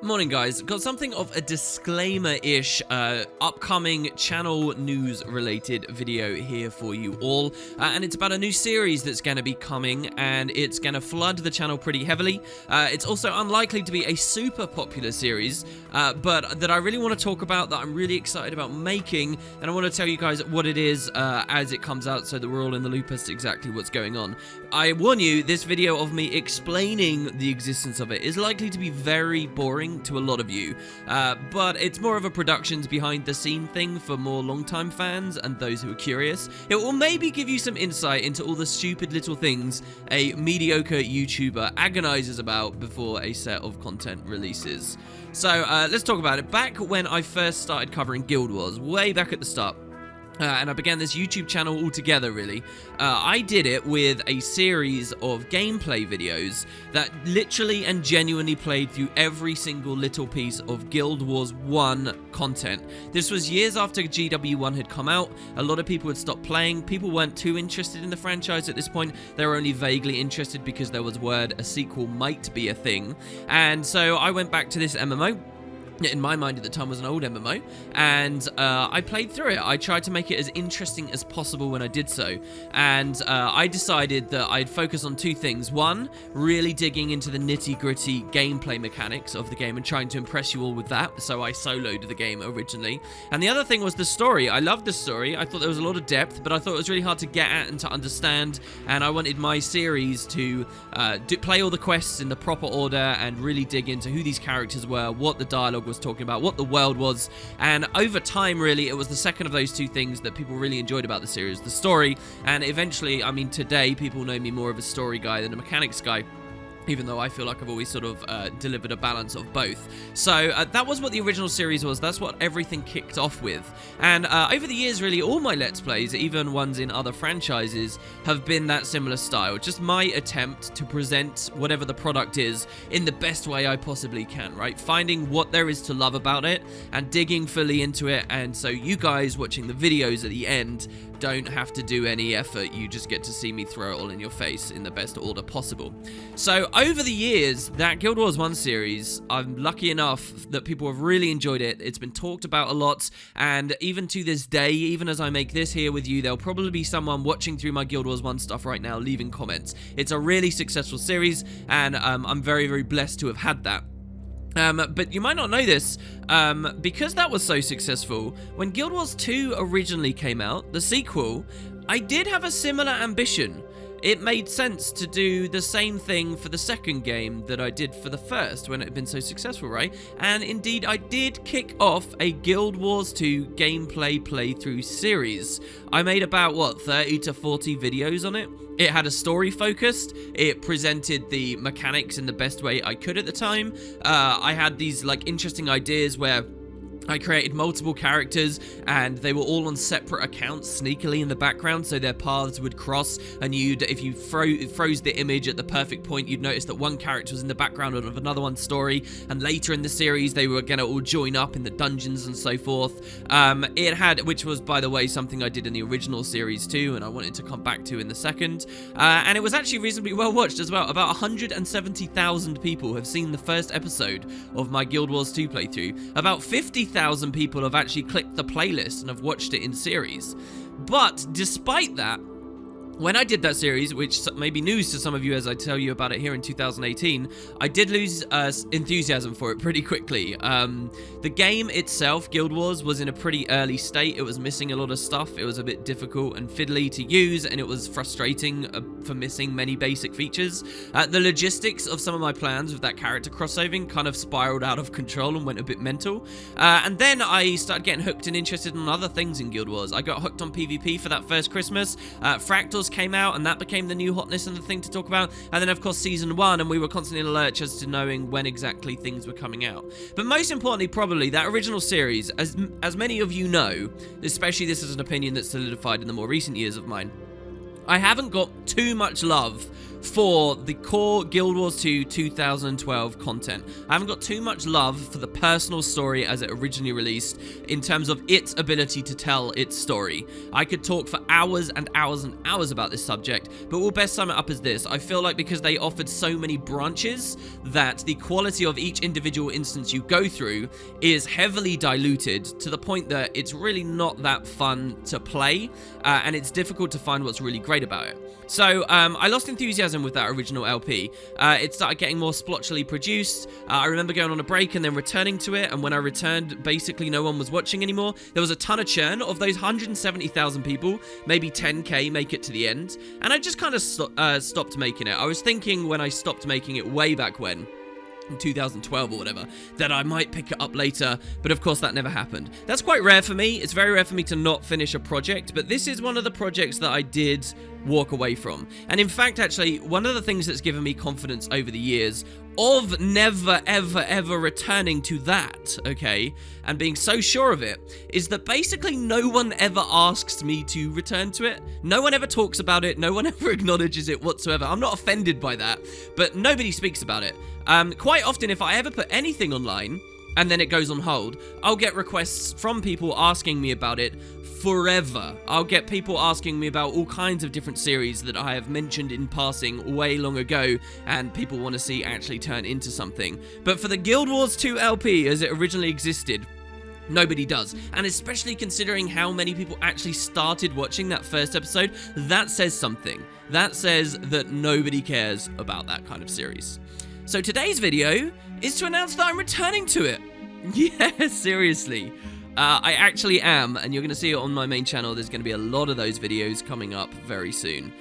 Morning guys, got something of a disclaimer-ish upcoming channel news related video here for you all, and it's about a new series that's going to be coming, and it's going to flood the channel pretty heavily. It's also unlikely to be a super popular series, but that I really want to talk about, that I'm really excited about making, and I want to tell you guys what it is as it comes out so that we're all in the loop as to exactly what's going on. I warn you, this video of me explaining the existence of it is likely to be very boring to a lot of you, but it's more of a productions behind the scene thing for more long-time fans and those who are curious. It will maybe give you some insight into all the stupid little things a mediocre YouTuber agonizes about before a set of content releases. So let's talk about it. Back when I first started covering Guild Wars, way back at the start, and I began this YouTube channel altogether, really. I did it with a series of gameplay videos that literally and genuinely played through every single little piece of Guild Wars 1 content. This was years after GW1 had come out. A lot of people had stopped playing. People weren't too interested in the franchise at this point. They were only vaguely interested because there was word a sequel might be a thing. And so I went back to this MMO. In my mind at the time was an old MMO, and I played through it. I tried to make it as interesting as possible when I did so, and I decided that I'd focus on two things. One, really digging into the nitty-gritty gameplay mechanics of the game and trying to impress you all with that, so I soloed the game originally. And the other thing was the story. I loved the story. I thought there was a lot of depth, but I thought it was really hard to get at and to understand, and I wanted my series to play all the quests in the proper order and really dig into who these characters were, what the dialogue was talking about, what the world was. And over time, really, it was the second of those two things that people really enjoyed about the series, the story. And eventually, I mean, today people know me more of a story guy than a mechanics guy, even though I feel like I've always sort of delivered a balance of both. So that was what the original series was. That's what everything kicked off with. And over the years, really, all my Let's Plays, even ones in other franchises, have been that similar style. Just my attempt to present whatever the product is in the best way I possibly can, right? Finding what there is to love about it and digging fully into it. And so you guys watching the videos at the end don't have to do any effort. You just get to see me throw it all in your face in the best order possible. So over the years, that Guild Wars 1 series, I'm lucky enough that people have really enjoyed it. It's been talked about a lot, and even to this day, even as I make this here with you, there'll probably be someone watching through my Guild Wars 1 stuff right now leaving comments. It's a really successful series, and I'm very, very blessed to have had that. But you might not know this, because that was so successful, when Guild Wars 2 originally came out, the sequel, I did have a similar ambition. It made sense to do the same thing for the second game that I did for the first when it had been so successful, right? And indeed, I did kick off a Guild Wars 2 gameplay playthrough series. I made about, 30 to 40 videos on it. It had a story focused. It presented the mechanics in the best way I could at the time. I had these, interesting ideas where I created multiple characters, and they were all on separate accounts sneakily in the background, so their paths would cross, and if you froze the image at the perfect point, you'd notice that one character was in the background of another one's story, and later in the series, they were going to all join up in the dungeons and so forth. It had, which was, by the way, something I did in the original series too, and I wanted to come back to in the second, and it was actually reasonably well watched as well. About 170,000 people have seen the first episode of my Guild Wars 2 playthrough. About 50,000 people have actually clicked the playlist and have watched it in series. But despite that, when I did that series, which may be news to some of you as I tell you about it here in 2018, I did lose enthusiasm for it pretty quickly. The game itself, Guild Wars, was in a pretty early state. It was missing a lot of stuff. It was a bit difficult and fiddly to use, and it was frustrating for missing many basic features. The logistics of some of my plans with that character crossovering kind of spiraled out of control and went a bit mental. And then I started getting hooked and interested in other things in Guild Wars. I got hooked on PvP for that first Christmas. Fractals came out, and that became the new hotness and the thing to talk about. And then, of course, Season 1, and we were constantly in a lurch as to knowing when exactly things were coming out. But most importantly, probably, that original series, as many of you know, especially this is an opinion that's solidified in the more recent years of mine, I haven't got too much love for the core Guild Wars 2 2012 content. I haven't got too much love for the personal story as it originally released in terms of its ability to tell its story. I could talk for hours and hours and hours about this subject, but we'll best sum it up as this. I feel like because they offered so many branches that the quality of each individual instance you go through is heavily diluted to the point that it's really not that fun to play, and it's difficult to find what's really great about it. So I lost enthusiasm with that original LP. It started getting more splotchily produced. I remember going on a break and then returning to it, and when I returned, basically no one was watching anymore. There was a ton of churn. Of those 170,000 people, maybe 10k make it to the end, and I just kind of stopped making it. I was thinking when I stopped making it way back when, in 2012 or whatever, that I might pick it up later, but of course that never happened. That's quite rare for me. It's very rare for me to not finish a project, but this is one of the projects that I did walk away from. And in fact, actually, one of the things that's given me confidence over the years of never, ever, ever returning to that, okay, and being so sure of it, is that basically no one ever asks me to return to it. No one ever talks about it. No one ever acknowledges it whatsoever. I'm not offended by that, but nobody speaks about it. Quite often, if I ever put anything online and then it goes on hold, I'll get requests from people asking me about it forever. I'll get people asking me about all kinds of different series that I have mentioned in passing way long ago, and people want to see actually turn into something. But for the Guild Wars 2 LP as it originally existed, nobody does. And especially considering how many people actually started watching that first episode, that says something. That says that nobody cares about that kind of series. So today's video is to announce that I'm returning to it. Yeah, seriously. I actually am, and you're going to see it on my main channel. There's going to be a lot of those videos coming up very soon.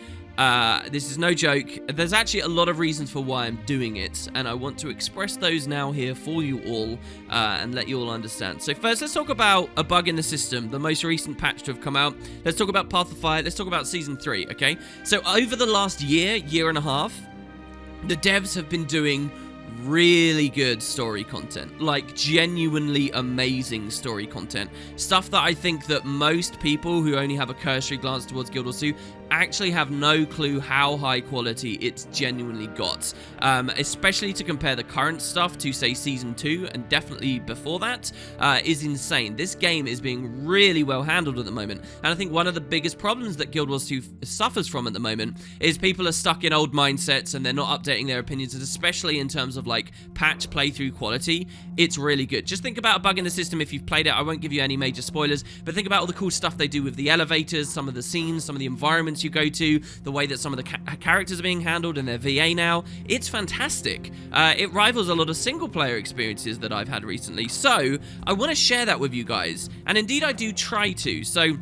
This is no joke. There's actually a lot of reasons for why I'm doing it, and I want to express those now here for you all, and let you all understand. So first, let's talk about a bug in the system, the most recent patch to have come out. Let's talk about Path of Fire. Let's talk about Season 3, okay? So over the last year and a half, the devs have been doing really good story content, like genuinely amazing story content, stuff that I think that most people who only have a cursory glance towards Guild Wars 2 actually have no clue how high quality it's genuinely got, especially to compare the current stuff to, say, Season 2 and definitely before that, is insane. This game is being really well handled at the moment, and I think one of the biggest problems that Guild Wars 2 suffers from at the moment is people are stuck in old mindsets and they're not updating their opinions, and especially in terms of like patch playthrough quality, it's really good. Just think about a bug in the system if you've played it. I won't give you any major spoilers, but think about all the cool stuff they do with the elevators, some of the scenes, some of the environments you go to, the way that some of the characters are being handled in their VA now. It's fantastic. It rivals a lot of single player experiences that I've had recently, so I want to share that with you guys, and indeed I do try to. So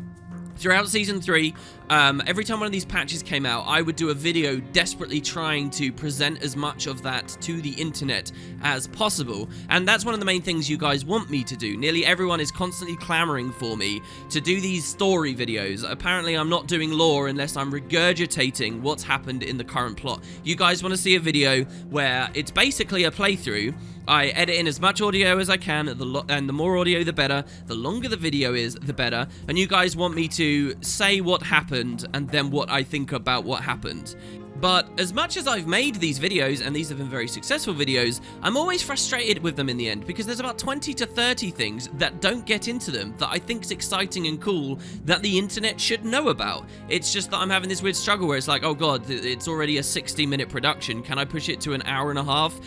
throughout Season 3, every time one of these patches came out, I would do a video desperately trying to present as much of that to the internet as possible. And that's one of the main things you guys want me to do. Nearly everyone is constantly clamoring for me to do these story videos. Apparently, I'm not doing lore unless I'm regurgitating what's happened in the current plot. You guys want to see a video where it's basically a playthrough. I edit in as much audio as I can, and the more audio the better. The longer the video is, the better. And you guys want me to say what happened and then what I think about what happened. But as much as I've made these videos, and these have been very successful videos, I'm always frustrated with them in the end, because there's about 20 to 30 things that don't get into them that I think is exciting and cool that the internet should know about. It's just that I'm having this weird struggle where it's like, oh god, it's already a 60-minute production. Can I push it to an hour and a half?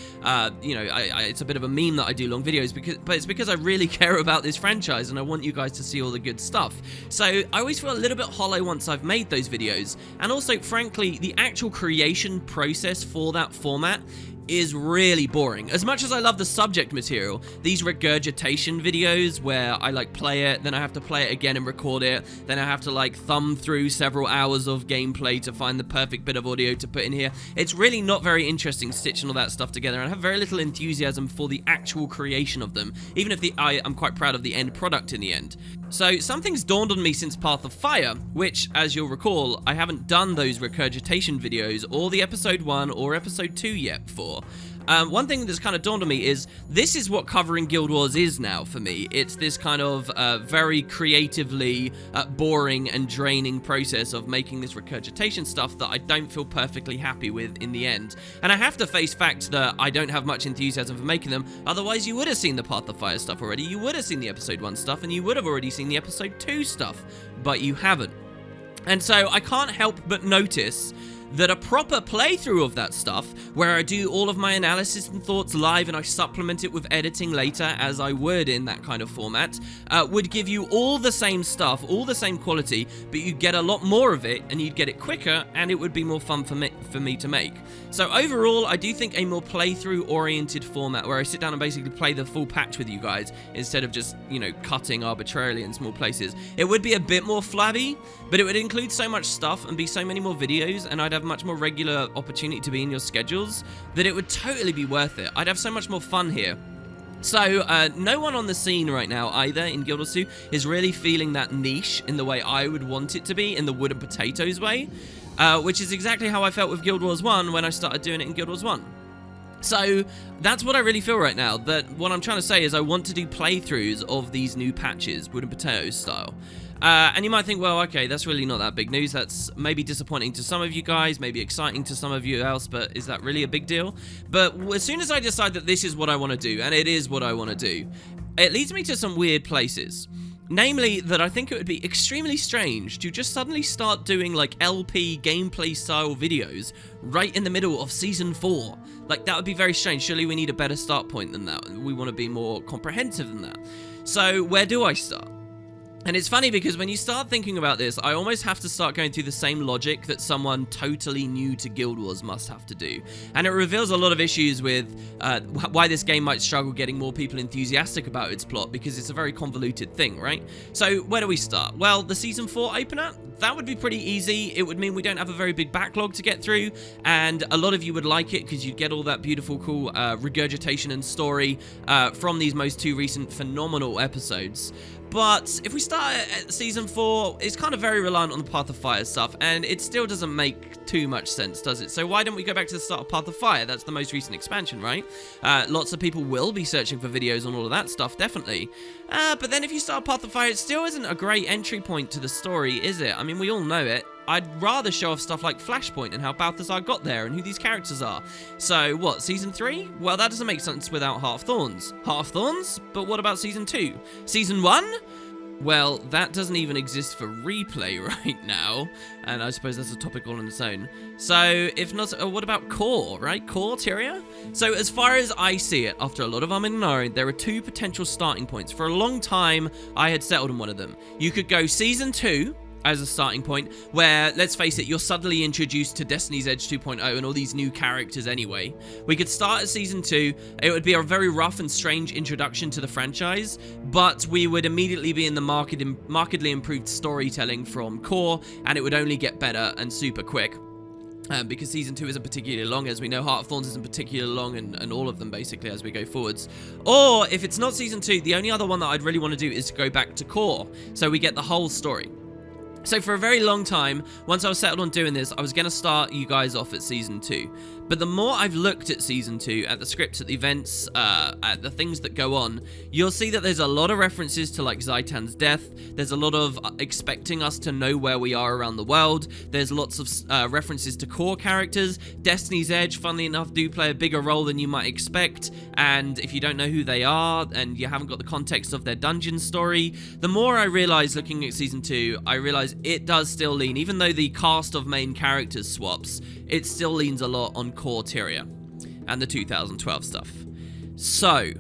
You know, it's a bit of a meme that I do long videos, but it's because I really care about this franchise and I want you guys to see all the good stuff. So I always feel a little bit hollow once I've made those videos. And also, frankly, the actual creation process for that format is really boring. As much as I love the subject material, these regurgitation videos where I like play it, then I have to play it again and record it, then I have to like thumb through several hours of gameplay to find the perfect bit of audio to put in here, it's really not very interesting stitching all that stuff together, and I have very little enthusiasm for the actual creation of them, even if I'm quite proud of the end product in the end. So something's dawned on me since Path of Fire, which, as you'll recall, I haven't done those regurgitation videos or the episode 1 or episode 2 yet for. before. One thing that's kind of dawned on me is this is what covering Guild Wars is now for me. It's this kind of very creatively boring and draining process of making this regurgitation stuff that I don't feel perfectly happy with in the end. And I have to face fact that I don't have much enthusiasm for making them, otherwise you would have seen the Path of Fire stuff already, you would have seen the episode 1 stuff, and you would have already seen the episode 2 stuff, but you haven't. And so I can't help but notice that a proper playthrough of that stuff, where I do all of my analysis and thoughts live and I supplement it with editing later, as I would in that kind of format, would give you all the same stuff, all the same quality, but you'd get a lot more of it, and you'd get it quicker, and it would be more fun for me to make. So overall, I do think a more playthrough-oriented format, where I sit down and basically play the full patch with you guys, instead of just, you know, cutting arbitrarily in small places. It would be a bit more flabby, but it would include so much stuff and be so many more videos, and I'd have much more regular opportunity to be in your schedules, that it would totally be worth it. I'd have so much more fun here. So, no one on the scene right now, either, in Guild Wars 2, is really feeling that niche in the way I would want it to be, in the wood and potatoes way, which is exactly how I felt with Guild Wars 1 when I started doing it in Guild Wars 1. So, that's what I really feel right now, that what I'm trying to say is I want to do playthroughs of these new patches, wood and potatoes style. And you might think, well, okay, that's really not that big news. That's maybe disappointing to some of you guys, maybe exciting to some of you else, but is that really a big deal? But as soon as I decide that this is what I want to do, and it is what I want to do, it leads me to some weird places. Namely, that I think it would be extremely strange to just suddenly start doing, like, LP gameplay-style videos right in the middle of Season 4. Like, that would be very strange. Surely we need a better start point than that. We want to be more comprehensive than that. So, where do I start? And it's funny because when you start thinking about this, I almost have to start going through the same logic that someone totally new to Guild Wars must have to do. And it reveals a lot of issues with why this game might struggle getting more people enthusiastic about its plot, because it's a very convoluted thing, right? So where do we start? Well, the Season 4 opener, that would be pretty easy. It would mean we don't have a very big backlog to get through, and a lot of you would like it because you'd get all that beautiful, cool regurgitation and story from these most 2 recent phenomenal episodes. But if we start at Season 4, it's kind of very reliant on the Path of Fire stuff, and it still doesn't make too much sense, does it? So why don't we go back to the start of Path of Fire? That's the most recent expansion, right? Lots of people will be searching for videos on all of that stuff, definitely. But then if you start Path of Fire, it still isn't a great entry point to the story, is it? I mean, we all know it. I'd rather show off stuff like Flashpoint and how Balthazar got there and who these characters are. So, what, Season 3? Well, that doesn't make sense without Heart of Thorns. Heart of Thorns? But what about Season 2? Season 1? Well, that doesn't even exist for replay right now, and I suppose that's a topic all on its own. So, if not, what about Core, right? Core, Tyria? So, as far as I see it, after a lot of umming and ahhing, there are 2 potential starting points. For a long time, I had settled on one of them. You could go Season 2, as a starting point, where, let's face it, you're suddenly introduced to Destiny's Edge 2.0 and all these new characters anyway. We could start at Season 2, it would be a very rough and strange introduction to the franchise, but we would immediately be in the markedly improved storytelling from Core, and it would only get better and super quick. Because Season 2 isn't particularly long, as we know. Heart of Thorns isn't particularly long, and all of them, basically, as we go forwards. Or, if it's not Season 2, the only other one that I'd really want to do is to go back to Core, so we get the whole story. So for a very long time, once I was settled on doing this, I was going to start you guys off at Season 2. But the more I've looked at Season 2, at the scripts, at the events, at the things that go on, you'll see that there's a lot of references to, like, Zaitan's death. There's a lot of expecting us to know where we are around the world. There's lots of references to core characters. Destiny's Edge, funnily enough, do play a bigger role than you might expect. And if you don't know who they are, and you haven't got the context of their dungeon story, the more I realize looking at Season 2, I realize it does still lean, even though the cast of main characters swaps, it still leans a lot on core Tyria and the 2012 stuff. So,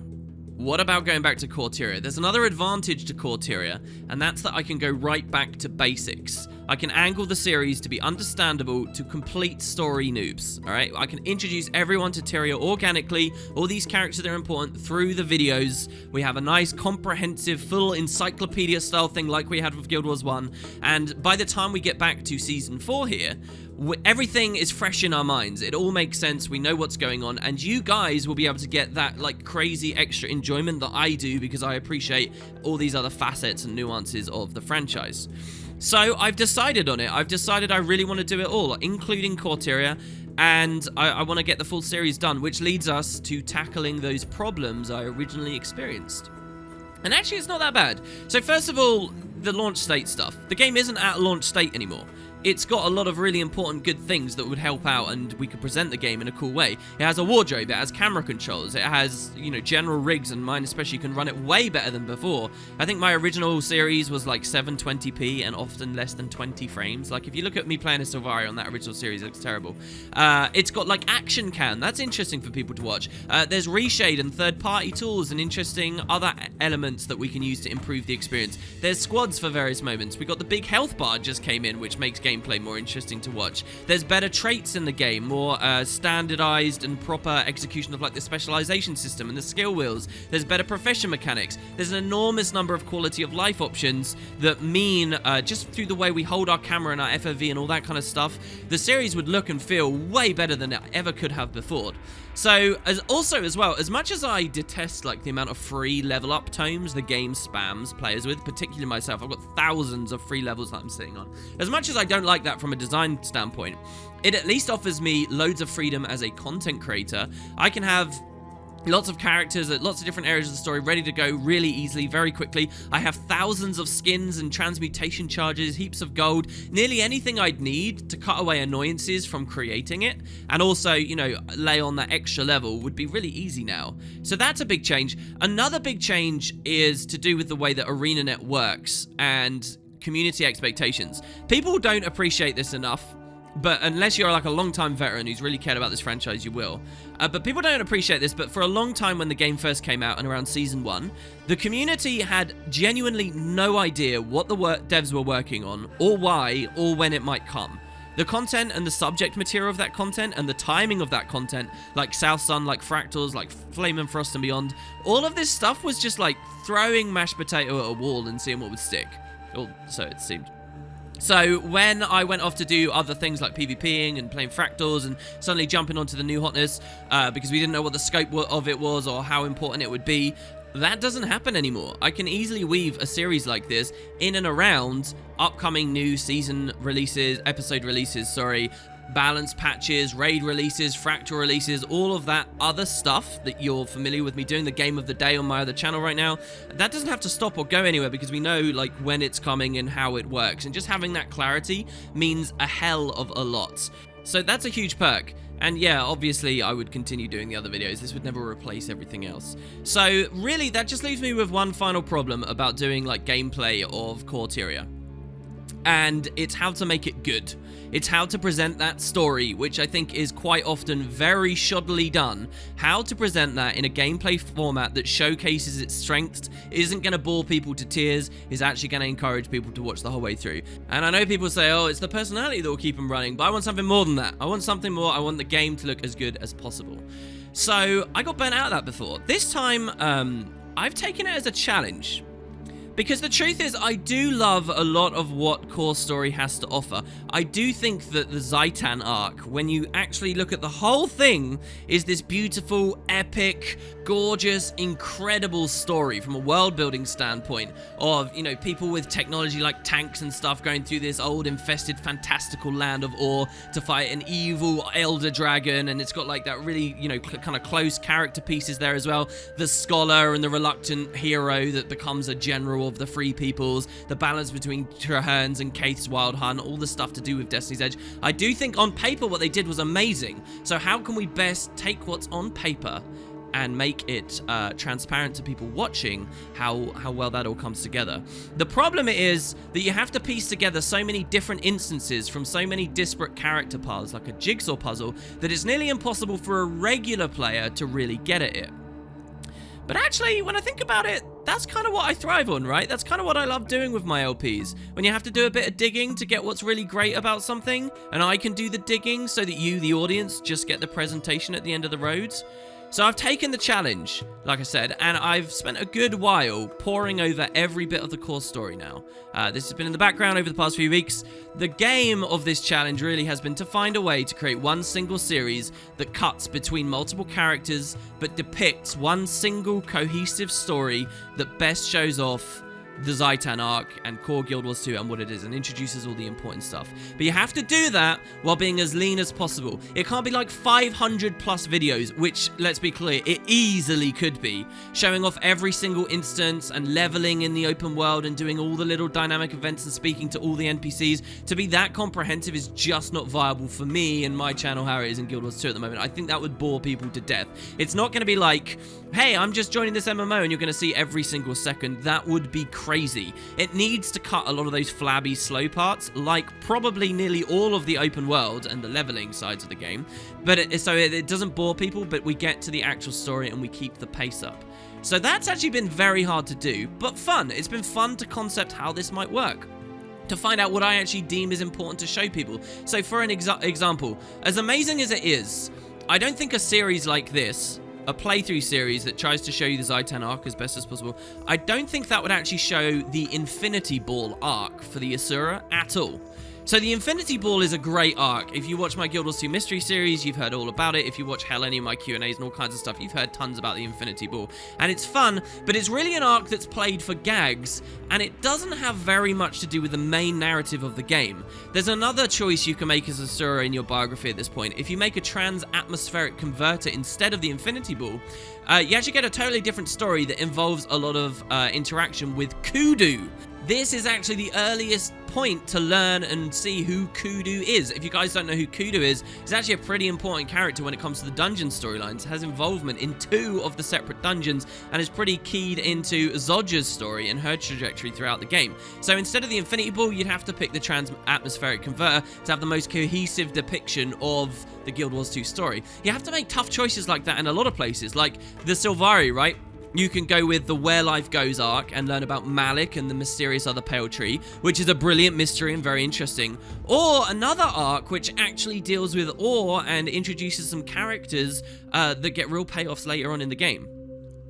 what about going back to core Tyria? There's another advantage to core Tyria, and that's that I can go right back to basics. I can angle the series to be understandable to complete story noobs, alright? I can introduce everyone to Tyria organically, all these characters that are important through the videos. We have a nice, comprehensive, full encyclopedia-style thing like we had with Guild Wars 1, and by the time we get back to Season 4 here, everything is fresh in our minds. It all makes sense. We know what's going on, and you guys will be able to get that, like, crazy extra enjoyment that I do because I appreciate all these other facets and nuances of the franchise. So I've decided on it. I've decided I really want to do it all, including Corteria, and I want to get the full series done, which leads us to tackling those problems I originally experienced. And actually, it's not that bad. So first of all, the launch state stuff. The game isn't at launch state anymore. It's got a lot of really important good things that would help out, and we could present the game in a cool way. It has a wardrobe, it has camera controls, it has, general rigs, and mine especially can run it way better than before. I think my original series was like 720p and often less than 20 frames. Like, if you look at me playing a Sylvaria on that original series, it looks terrible. It's got like action cam, that's interesting for people to watch. There's reshade and third-party tools and interesting other elements that we can use to improve the experience. There's squads for various moments. We got the big health bar just came in, which makes gameplay more interesting to watch. There's better traits in the game, more standardized and proper execution of like the specialization system and the skill wheels. There's better profession mechanics. There's an enormous number of quality of life options that mean just through the way we hold our camera and our FOV and all that kind of stuff, the series would look and feel way better than it ever could have before. So, as well, as much as I detest like the amount of free level up tomes the game spams players with, particularly myself, I've got thousands of free levels that I'm sitting on. As much as I don't like that from a design standpoint, it at least offers me loads of freedom as a content creator. I can have lots of characters at lots of different areas of the story ready to go really easily, very quickly. I have thousands of skins and transmutation charges, heaps of gold, nearly anything I'd need to cut away annoyances from creating it, and also, lay on that extra level would be really easy now. So that's a big change. Another big change is to do with the way that ArenaNet works and community expectations. People don't appreciate this enough. But unless you're like a long-time veteran who's really cared about this franchise, you will. But people don't appreciate this, but for a long time when the game first came out and around Season 1, the community had genuinely no idea what the devs were working on, or why, or when it might come. The content and the subject material of that content and the timing of that content, like South Sun, like Fractals, like Flame and Frost and Beyond, all of this stuff was just like throwing mashed potato at a wall and seeing what would stick. Or so it seemed. So when I went off to do other things like PvPing and playing Fractals and suddenly jumping onto the new hotness because we didn't know what the scope of it was or how important it would be, that doesn't happen anymore. I can easily weave a series like this in and around upcoming new season releases, episode releases, balance patches, raid releases, fractal releases, all of that other stuff that you're familiar with me doing, the game of the day on my other channel right now. That doesn't have to stop or go anywhere because we know like when it's coming and how it works, and just having that clarity means a hell of a lot. So that's a huge perk. And yeah, obviously I would continue doing the other videos. This would never replace everything else. So really that just leaves me with one final problem about doing like gameplay of Corteria. And it's how to make it good. It's how to present that story, which I think is quite often very shoddily done. How to present that in a gameplay format that showcases its strengths, isn't going to bore people to tears, is actually going to encourage people to watch the whole way through. And I know people say, oh, it's the personality that will keep them running, but I want something more than that. I want something more. I want the game to look as good as possible. So I got burnt out of that before. This time, I've taken it as a challenge. Because the truth is, I do love a lot of what Core Story has to offer. I do think that the Zhaitan arc, when you actually look at the whole thing, is this beautiful, epic, gorgeous, incredible story from a world-building standpoint of, people with technology like tanks and stuff going through this old, infested, fantastical land of Ur to fight an evil elder dragon, and it's got like that really, kind of close character pieces there as well. The scholar and the reluctant hero that becomes a general of the Free Peoples, the balance between Traherne's and Kaith's Wild Hunt, all the stuff to do with Destiny's Edge. I do think on paper what they did was amazing. So how can we best take what's on paper and make it transparent to people watching how well that all comes together? The problem is that you have to piece together so many different instances from so many disparate character paths, like a jigsaw puzzle, that it's nearly impossible for a regular player to really get at it. But actually, when I think about it, that's kind of what I thrive on, right? That's kind of what I love doing with my LPs. When you have to do a bit of digging to get what's really great about something, and I can do the digging so that you, the audience, just get the presentation at the end of the road. So I've taken the challenge, like I said, and I've spent a good while poring over every bit of the Core Story now. This has been in the background over the past few weeks. The game of this challenge really has been to find a way to create one single series that cuts between multiple characters, but depicts one single cohesive story that best shows off the Zhaitan arc and core Guild Wars 2 and what it is, and introduces all the important stuff. But you have to do that while being as lean as possible. It can't be like 500 plus videos, which, let's be clear, it easily could be, showing off every single instance and leveling in the open world and doing all the little dynamic events and speaking to all the NPCs. To be that comprehensive is just not viable for me and my channel how it is in Guild Wars 2 at the moment. I think that would bore people to death. It's not going to be like, hey, I'm just joining this MMO and you're going to see every single second. That would be crazy. It needs to cut a lot of those flabby slow parts, like probably nearly all of the open world and the leveling sides of the game. But it doesn't bore people, but we get to the actual story and we keep the pace up. So that's actually been very hard to do, but fun. It's been fun to concept how this might work, to find out what I actually deem is important to show people. So for an example, as amazing as it is, I don't think a series like this, a playthrough series that tries to show you the Zhaitan arc as best as possible, I don't think that would actually show the Infinity Ball arc for the Asura at all. So the Infinity Ball is a great arc. If you watch my Guild Wars 2 Mystery series, you've heard all about it. If you watch any of my Q&As and all kinds of stuff, you've heard tons about the Infinity Ball. And it's fun, but it's really an arc that's played for gags, and it doesn't have very much to do with the main narrative of the game. There's another choice you can make as Asura in your biography at this point. If you make a trans-atmospheric converter instead of the Infinity Ball, you actually get a totally different story that involves a lot of interaction with Kudu. This is actually the earliest point to learn and see who Kudu is. If you guys don't know who Kudu is, he's actually a pretty important character when it comes to the dungeon storylines, has involvement in 2 of the separate dungeons, and is pretty keyed into Zodja's story and her trajectory throughout the game. So instead of the Infinity Ball, you'd have to pick the trans-atmospheric converter to have the most cohesive depiction of the Guild Wars 2 story. You have to make tough choices like that in a lot of places, like the Sylvari, right? You can go with the Where Life Goes arc and learn about Malik and the mysterious other pale tree, which is a brilliant mystery and very interesting. Or another arc which actually deals with ore and introduces some characters that get real payoffs later on in the game.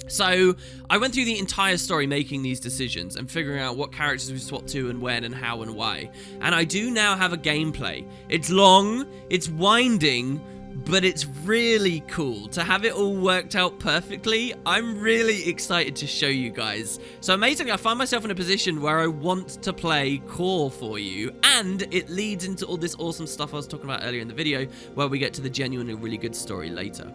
So I went through the entire story making these decisions and figuring out what characters we swap to and when and how and why. And I do now have a gameplay. It's long, it's winding, but it's really cool to have it all worked out perfectly. I'm really excited to show you guys. So amazingly, I find myself in a position where I want to play core for you, and it leads into all this awesome stuff I was talking about earlier in the video, where we get to the genuinely really good story later.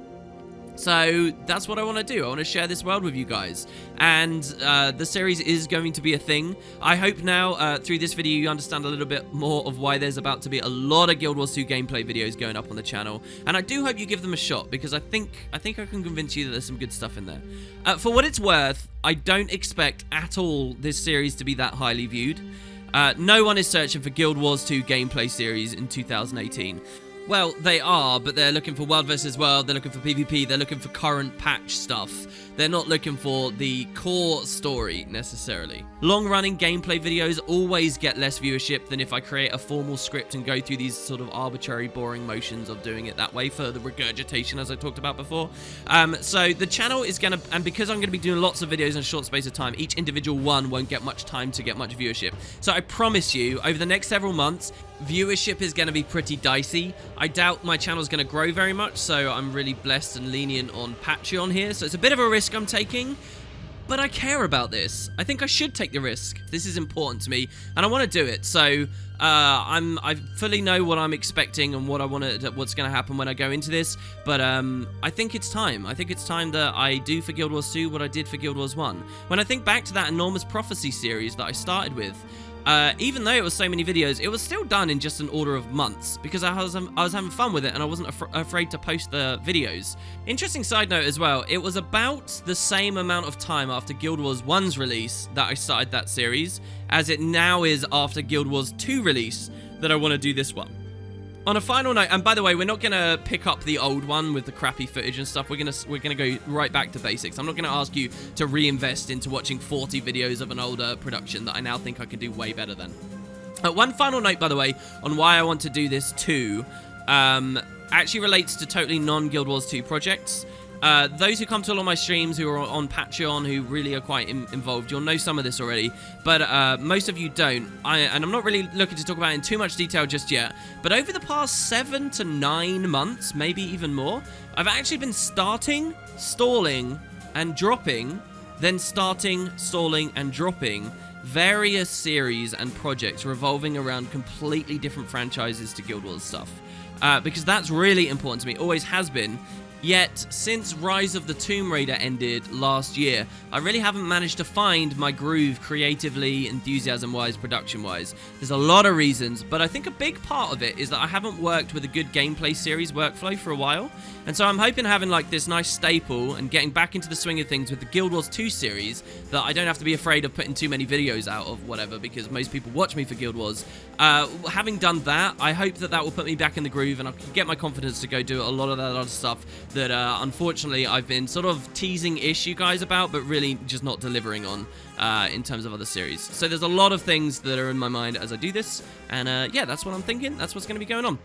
So that's what I want to do. I want to share this world with you guys. And the series is going to be a thing. I hope now through this video you understand a little bit more of why there's about to be a lot of Guild Wars 2 gameplay videos going up on the channel. And I do hope you give them a shot, because I think I can convince you that there's some good stuff in there. For what it's worth, I don't expect at all this series to be that highly viewed. No one is searching for Guild Wars 2 gameplay series in 2018. Well, they are, but they're looking for World vs. World, they're looking for PvP, they're looking for current patch stuff. They're not looking for the core story, necessarily. Long-running gameplay videos always get less viewership than if I create a formal script and go through these sort of arbitrary, boring motions of doing it that way for the regurgitation, as I talked about before. So the channel is going to, and because I'm going to be doing lots of videos in a short space of time, each individual one won't get much time to get much viewership. So I promise you, over the next several months, viewership is going to be pretty dicey. I doubt my channel is going to grow very much, so I'm really blessed and lenient on Patreon here. So it's a bit of a risk I'm taking, but I care about this. I think I should take the risk. This is important to me, and I want to do it. So I fully know what I'm expecting and what what's going to happen when I go into this. But I think it's time. I think it's time that I do for Guild Wars 2 what I did for Guild Wars 1. When I think back to that Enormous Prophecy series that I started with, even though it was so many videos, it was still done in just an order of months, because I was having fun with it and I wasn't afraid to post the videos. Interesting side note as well, it was about the same amount of time after Guild Wars 1's release that I started that series, as it now is after Guild Wars 2 release that I want to do this one. On a final note, and by the way, we're not gonna pick up the old one with the crappy footage and stuff. We're gonna go right back to basics. I'm not gonna ask you to reinvest into watching 40 videos of an older production that I now think I could do way better than. One final note, by the way, on why I want to do this too, actually relates to totally non-Guild Wars 2 projects. Those who come to all of my streams who are on Patreon, who really are quite involved, you'll know some of this already, but most of you don't. And I'm not really looking to talk about it in too much detail just yet, but over the past 7 to 9 months, maybe even more, I've actually been starting, stalling, and dropping, then starting, stalling, and dropping various series and projects revolving around completely different franchises to Guild Wars stuff. Because that's really important to me, always has been. Yet, since Rise of the Tomb Raider ended last year, I really haven't managed to find my groove creatively, enthusiasm-wise, production-wise. There's a lot of reasons, but I think a big part of it is that I haven't worked with a good gameplay series workflow for a while. And so I'm hoping having like this nice staple and getting back into the swing of things with the Guild Wars 2 series, that I don't have to be afraid of putting too many videos out of whatever, because most people watch me for Guild Wars. Having done that, I hope that will put me back in the groove and I can get my confidence to go do a lot of that other stuff that unfortunately I've been sort of teasing-ish you guys about, but really just not delivering on in terms of other series. So there's a lot of things that are in my mind as I do this, and yeah, that's what I'm thinking. That's what's going to be going on.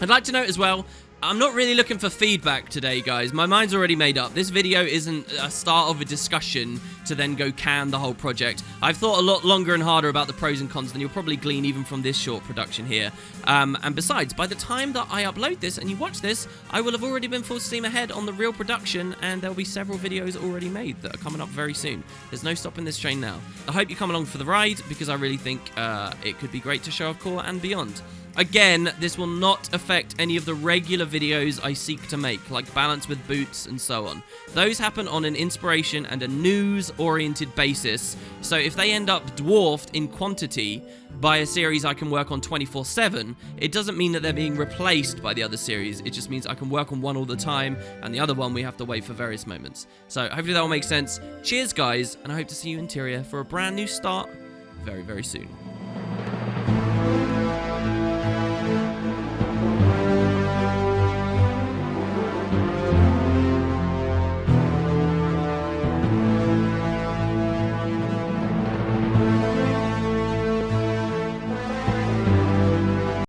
I'd like to note as well, I'm not really looking for feedback today, guys. My mind's already made up. This video isn't a start of a discussion to then go can the whole project. I've thought a lot longer and harder about the pros and cons than you'll probably glean even from this short production here. And besides, by the time that I upload this and you watch this, I will have already been full steam ahead on the real production, and there'll be several videos already made that are coming up very soon. There's no stopping this train now. I hope you come along for the ride, because I really think it could be great to show off core and beyond. Again, this will not affect any of the regular videos I seek to make, like Balance with Boots and so on. Those happen on an inspiration and a news-oriented basis, so if they end up dwarfed in quantity by a series I can work on 24/7, it doesn't mean that they're being replaced by the other series. It just means I can work on one all the time, and the other one we have to wait for various moments. So hopefully that will make sense. Cheers, guys, and I hope to see you in Tyria for a brand new start very, very soon.